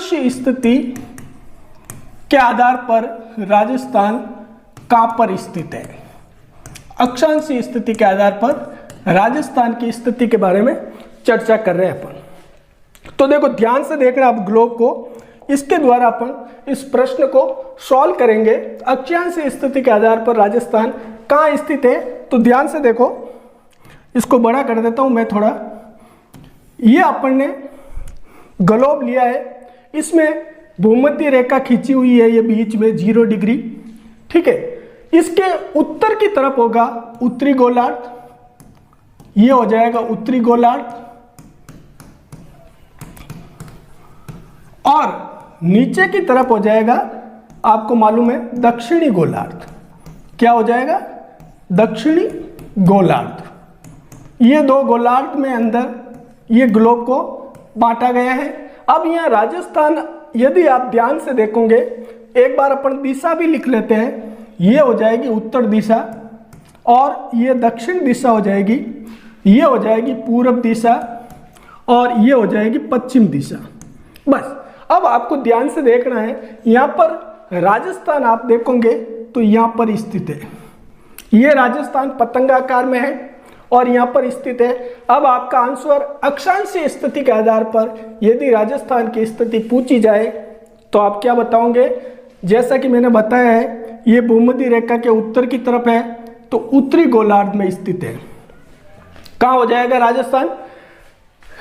अक्षांशीय स्थिति के आधार पर राजस्थान कहां पर स्थित है? अक्षांशीय स्थिति के आधार पर राजस्थान की स्थिति के बारे में चर्चा कर रहे हैं अपन। तो देखो ध्यान से देखना आप ग्लोब को, इसके द्वारा अपन इस प्रश्न को सॉल्व करेंगे। अक्षांशीय स्थिति के आधार पर राजस्थान कहाँ स्थित है? तो ध्यान से देखो, इसको बड़ा कर देता हूं मैं थोड़ा। ये अपन ने ग्लोब लिया है, इसमें भूमध्य रेखा खींची हुई है, ये बीच में 0 डिग्री, ठीक है। इसके उत्तर की तरफ होगा उत्तरी गोलार्ध, ये हो जाएगा उत्तरी गोलार्ध, और नीचे की तरफ हो जाएगा, आपको मालूम है, दक्षिणी गोलार्ध। क्या हो जाएगा? दक्षिणी गोलार्ध। ये दो गोलार्ध में अंदर ये ग्लोब को बांटा गया है। अब यहाँ राजस्थान, यदि आप ध्यान से देखोगे, एक बार अपन दिशा भी लिख लेते हैं। ये हो जाएगी उत्तर दिशा, और ये दक्षिण दिशा हो जाएगी, ये हो जाएगी पूर्व दिशा, और ये हो जाएगी पश्चिम दिशा। बस अब आपको ध्यान से देखना है, यहाँ पर राजस्थान आप देखोगे तो यहाँ पर स्थित है। ये राजस्थान पतंगाकार में है और यहाँ पर स्थित है। अब आपका आंसर अक्षांशीय स्थिति के आधार पर यदि राजस्थान की स्थिति पूछी जाए तो आप क्या बताओगे? जैसा कि मैंने बताया है, ये भूमध्य रेखा के उत्तर की तरफ है, तो उत्तरी गोलार्ध में स्थित है। कहाँ हो जाएगा राजस्थान?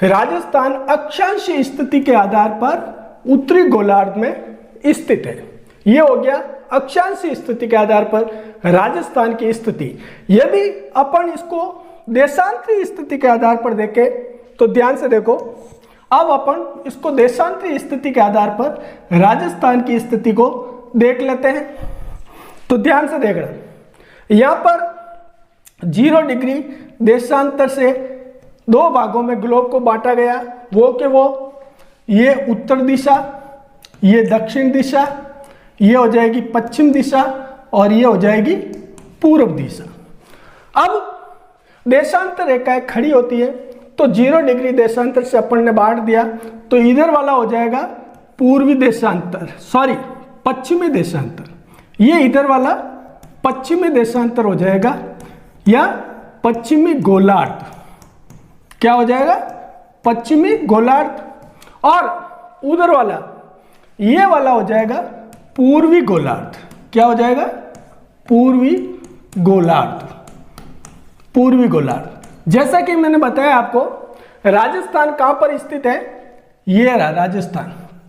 राजस्थान अक्षांशीय स्थिति के आधार पर उत्तरी गोलार्ध में स्थित है। यह हो गया अक्षांशीय स्थिति के आधार पर राजस्थान की स्थिति। यदि अपन इसको देशांतरीय स्थिति के आधार पर देखें तो ध्यान से देखो, अब अपन इसको देशांतरीय स्थिति के आधार पर राजस्थान की स्थिति को देख लेते हैं। तो ध्यान से देखना, यहां पर 0 डिग्री देशांतर से दो भागों में ग्लोब को बांटा गया, वो के वो, ये उत्तर दिशा, ये दक्षिण दिशा, ये हो जाएगी पश्चिम दिशा, और ये हो जाएगी पूर्व दिशा। अब देशांतर रेखाएं खड़ी होती है, तो 0 डिग्री देशांतर से अपन ने बांट दिया, तो इधर वाला हो जाएगा पूर्वी देशांतर, सॉरी पश्चिमी देशांतर, ये इधर वाला पश्चिमी देशांतर हो जाएगा, या पश्चिमी गोलार्ध। क्या हो जाएगा? पश्चिमी गोलार्ध। और उधर वाला, ये वाला हो जाएगा पूर्वी गोलार्ध। क्या हो जाएगा? पूर्वी गोलार्ध। पूर्वी गोलार्ध। जैसा कि मैंने बताया आपको, राजस्थान कहां पर स्थित है? ये रहा राजस्थान।